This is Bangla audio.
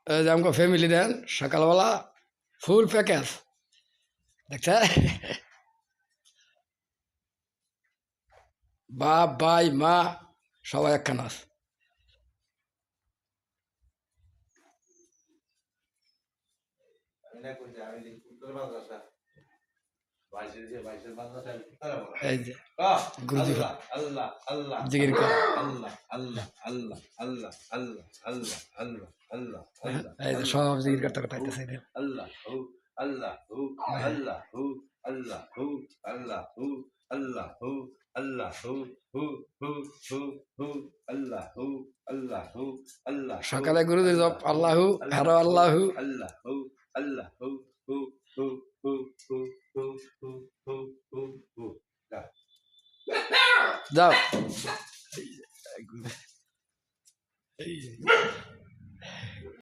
এই যে আমাকে ফ্যামিলি দেন সকালবেলা ফুল প্যাকেজ দেখছে বাপ ভাই মা সবাই একখানা আছে। এই যে গুরুজি জিকির করে এই যে সব জিকির করতে করতে আইতেছে এই যে। সকালে গুরুজি জপ আল্লাহু হেরো আল্লাহু যাও